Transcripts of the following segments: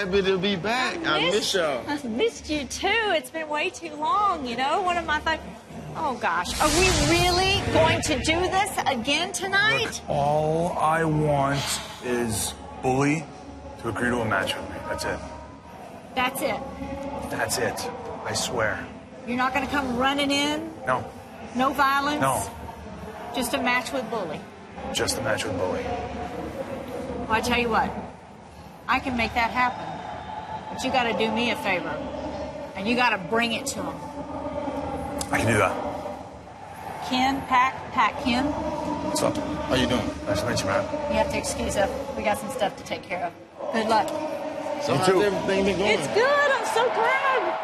happy to be back. I miss y'all. I've missed you too. It's been way too long, you know? One of my oh gosh. Are we really going to do this again tonight? Look, all I want is Bully to agree to a match with me. That's it. That's it. That's it. I swear. You're not going to come running in? No. No violence? No. Just a match with Bully? Just a match with Bully. Well, I tell you what. I can make that happen. But you got to do me a favor. And you got to bring it to him. I can do that. Ken, Pac Ken. What's up? How you doing? Nice to meet you, man. You have to excuse us. We got some stuff to take care of. Good luck. So how's everything been going? It's good. I'm so glad.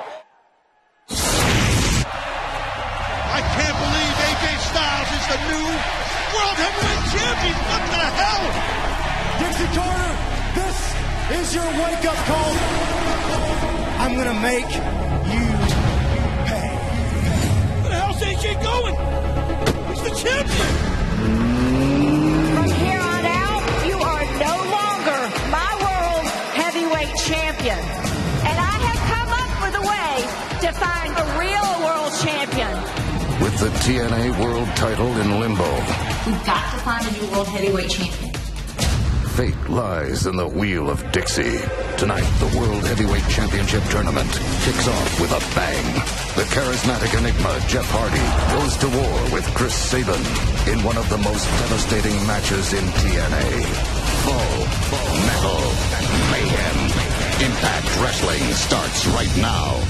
I can't believe AJ Styles is the new World Heavyweight Champion. What the hell? Dixie Carter, this is your wake-up call. I'm going to make you pay. Where the hell's AJ going? He's the champion. From here on out, you are no longer my World Heavyweight Champion. And I have come up with a way to find a real World Champion. With the TNA World title in limbo. We've got to find a new World Heavyweight Champion. Fate lies in the wheel of Dixie. Tonight, the World Heavyweight Championship Tournament kicks off with a bang. The charismatic enigma Jeff Hardy goes to war with Chris Sabin in one of the most devastating matches in TNA. Full metal mayhem. Impact Wrestling starts right now.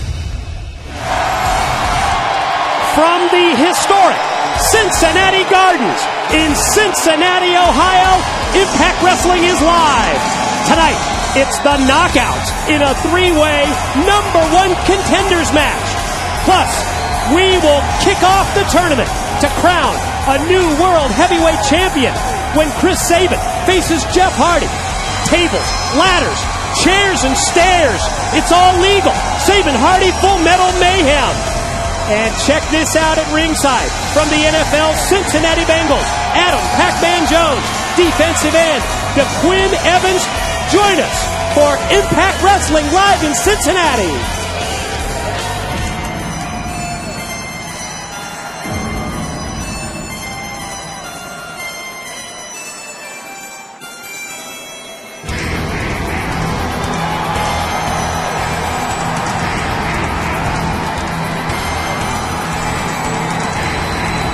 From the historic Cincinnati Gardens in Cincinnati, Ohio, Impact Wrestling is live. Tonight, it's the Knockout in a three-way #1 contenders match. Plus, we will kick off the tournament to crown a new World Heavyweight Champion when Chris Sabin faces Jeff Hardy. Tables, ladders, chairs, and stairs. It's all legal. Sabin Hardy Full Metal Mayhem. And check this out at ringside from the NFL Cincinnati Bengals, Adam Pacman Jones, defensive end, DeQuinn Evans. Join us for Impact Wrestling live in Cincinnati.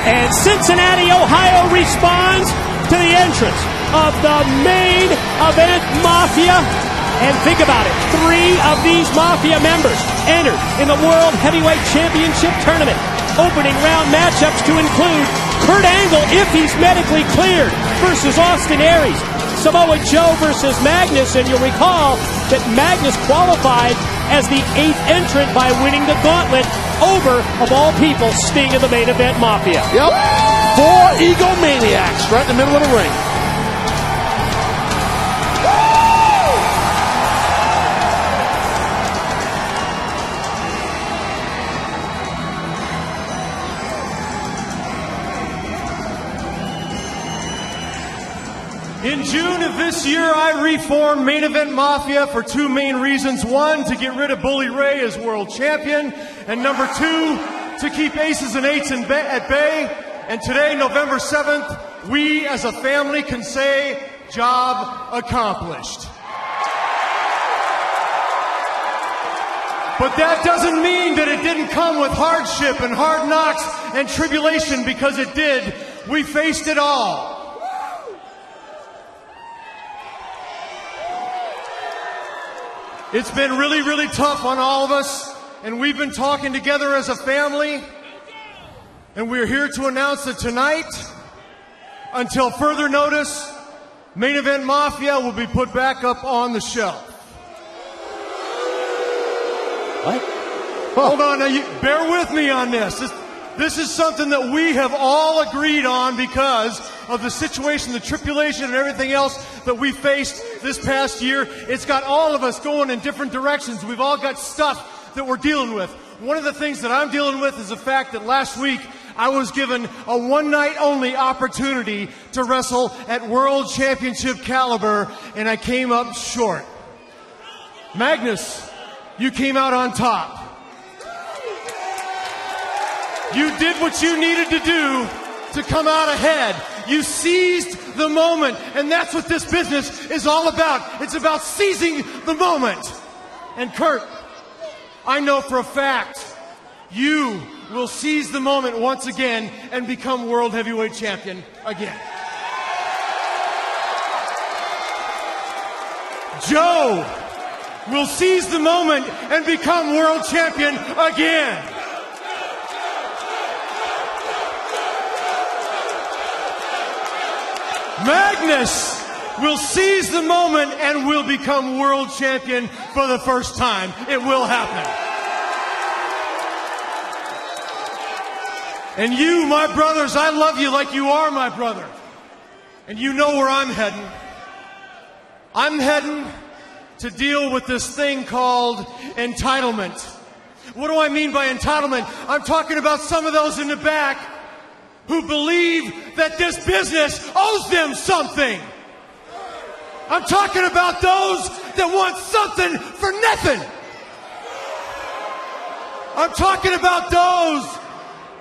And Cincinnati, Ohio responds to the entrance of the main Event Mafia. And think about it, 3 of these Mafia members entered in the World Heavyweight Championship Tournament. Opening round matchups to include Kurt Angle, if he's medically cleared, versus Austin Aries. Samoa Joe versus Magnus, and you'll recall that Magnus qualified as the 8th entrant by winning the gauntlet over, of all people, Sting in the main event Mafia. Yep. 4 egomaniacs right in the middle of the ring. In June of this year, I reformed Main Event Mafia for 2 main reasons. 1, to get rid of Bully Ray as world champion. And number 2, to keep aces and eights at bay. And today, November 7th, we as a family can say, job accomplished. But that doesn't mean that it didn't come with hardship and hard knocks and tribulation, because it did. We faced it all. It's been really, really tough on all of us, and we've been talking together as a family, and we're here to announce that tonight, until further notice, Main Event Mafia will be put back up on the shelf. What? Hold on, now bear with me on this. This is something that we have all agreed on because of the situation, the tribulation, and everything else that we faced this past year. It's got all of us going in different directions. We've all got stuff that we're dealing with. One of the things that I'm dealing with is the fact that last week I was given a one-night-only opportunity to wrestle at World Championship caliber, and I came up short. Magnus, you came out on top. You did what you needed to do to come out ahead. You seized the moment, and that's what this business is all about. It's about seizing the moment. And Kurt, I know for a fact you will seize the moment once again and become World Heavyweight Champion again. Joe will seize the moment and become World Champion again. Magnus will seize the moment and will become World Champion for the first time. It will happen. And you, my brothers, I love you like you are my brother. And you know where I'm heading. I'm heading to deal with this thing called entitlement. What do I mean by entitlement? I'm talking about some of those in the back who believe that this business owes them something. I'm talking about those that want something for nothing. I'm talking about those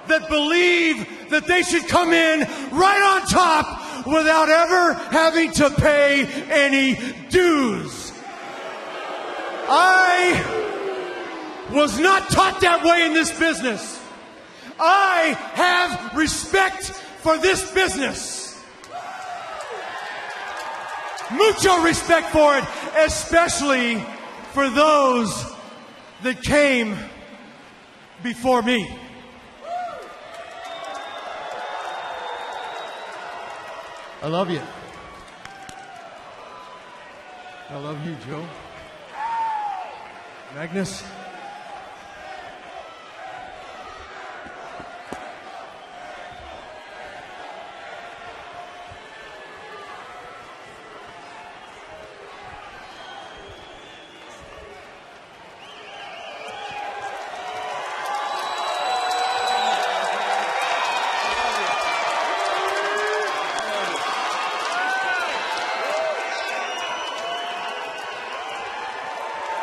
that believe that they should come in right on top without ever having to pay any dues. I was not taught that way in this business. I have respect for this business. Mucho respect for it, especially for those that came before me. I love you. I love you, Joe. Magnus.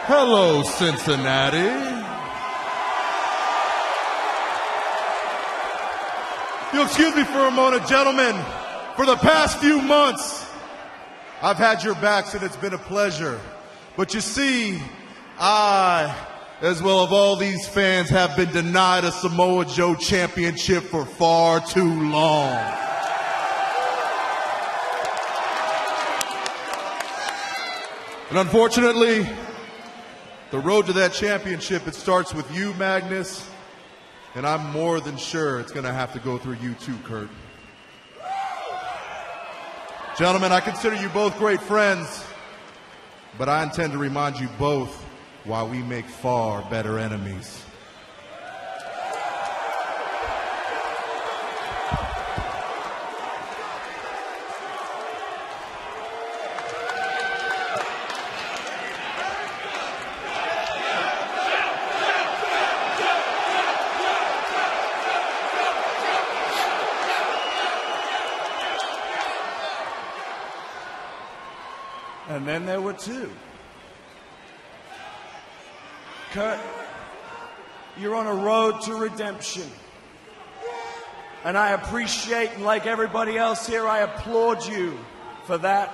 Hello, Cincinnati. You'll excuse me for a moment, gentlemen. For the past few months, I've had your backs and it's been a pleasure. But you see, I, as well as all these fans, have been denied a Samoa Joe championship for far too long. And unfortunately, the road to that championship, it starts with you, Magnus, and I'm more than sure it's going to have to go through you too, Kurt. Gentlemen, I consider you both great friends, but I intend to remind you both why we make far better enemies. And then there were two. Kurt, you're on a road to redemption. And I appreciate, and like everybody else here, I applaud you for that.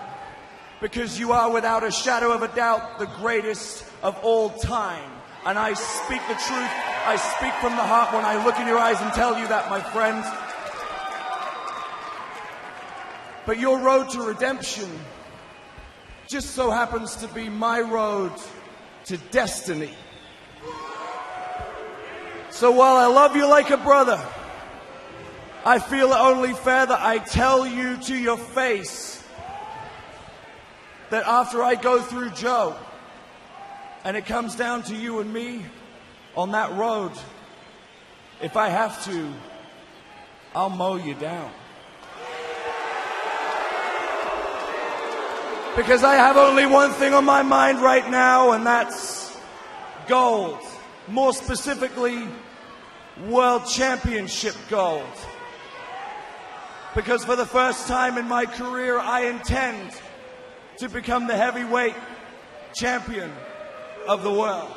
Because you are, without a shadow of a doubt, the greatest of all time. And I speak the truth. I speak from the heart when I look in your eyes and tell you that, my friends. But your road to redemption just so happens to be my road to destiny. So while I love you like a brother, I feel it only fair that I tell you to your face that after I go through Joe and it comes down to you and me on that road, if I have to, I'll mow you down. Because I have only one thing on my mind right now, and that's gold. More specifically, World Championship gold. Because for the first time in my career, I intend to become the heavyweight champion of the world.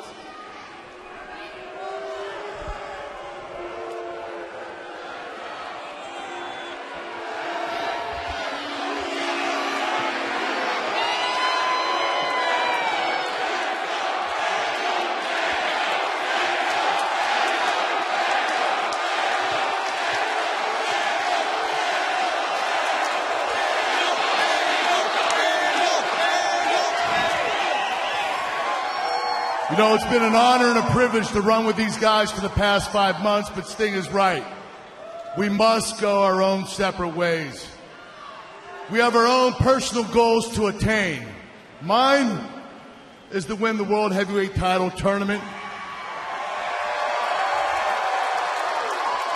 You know, it's been an honor and a privilege to run with these guys for the past 5 months, but Sting is right. We must go our own separate ways. We have our own personal goals to attain. Mine is to win the World Heavyweight title tournament.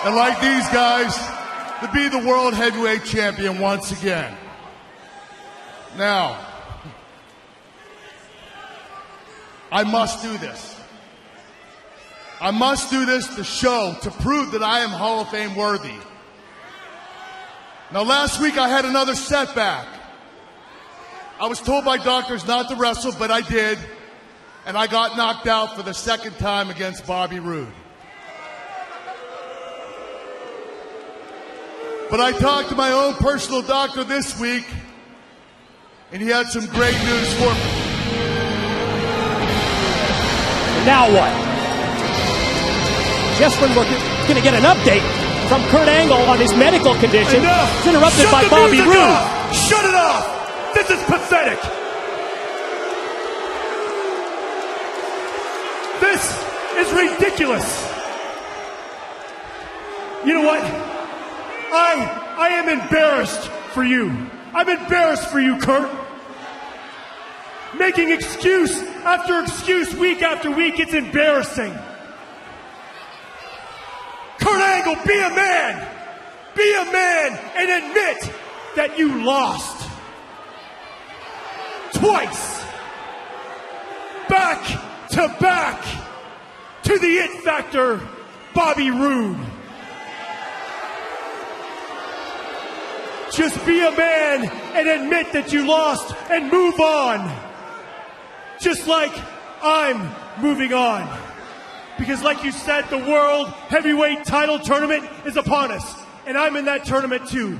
And like these guys, to be the World Heavyweight Champion once again. Now, I must do this. I must do this to show, to prove that I am Hall of Fame worthy. Now, last week I had another setback. I was told by doctors not to wrestle, but I did. And I got knocked out for the second time against Bobby Roode. But I talked to my own personal doctor this week, and he had some great news for me. Now what? Just when we're going to get an update from Kurt Angle on his medical condition, it's interrupted by Bobby Roode. Shut it off! This is pathetic! This is ridiculous! You know what? I am embarrassed for you. I'm embarrassed for you, Kurt. Making excuse after excuse week after week, it's embarrassing. Kurt Angle, be a man! Be a man and admit that you lost. Twice. Back to back to the It Factor, Bobby Roode. Just be a man and admit that you lost and move on. Just like I'm moving on. Because like you said, the World Heavyweight title tournament is upon us. And I'm in that tournament too.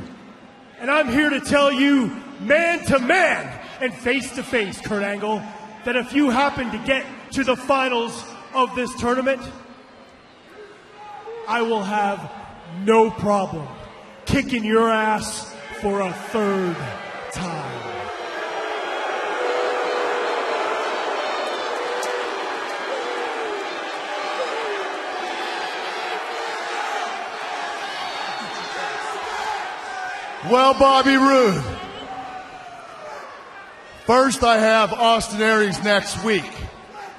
And I'm here to tell you, man to man and face to face, Kurt Angle, that if you happen to get to the finals of this tournament, I will have no problem kicking your ass for a third time. Well, Bobby Roode, first I have Austin Aries next week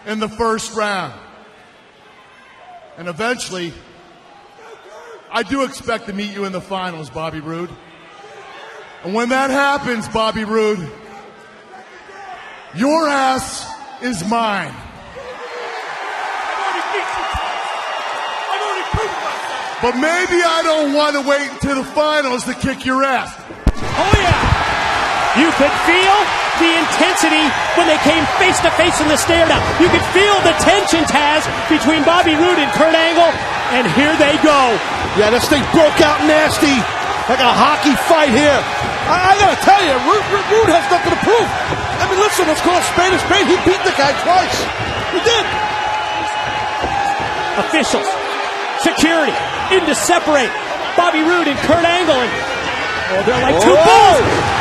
in the first round. And eventually, I do expect to meet you in the finals, Bobby Roode. And when that happens, Bobby Roode, your ass is mine. But maybe I don't want to wait until the finals to kick your ass. Oh, yeah. You could feel the intensity when they came face to face in the stare down. You could feel the tension, Taz, between Bobby Roode and Kurt Angle. And here they go. Yeah, this thing broke out nasty. Like a hockey fight here. I gotta tell you, Roode has nothing to prove. I mean, listen, let's call a spade a spade. He beat the guy twice. He did. Officials, security, in to separate Bobby Roode and Kurt Angle. And, they're like two bulls.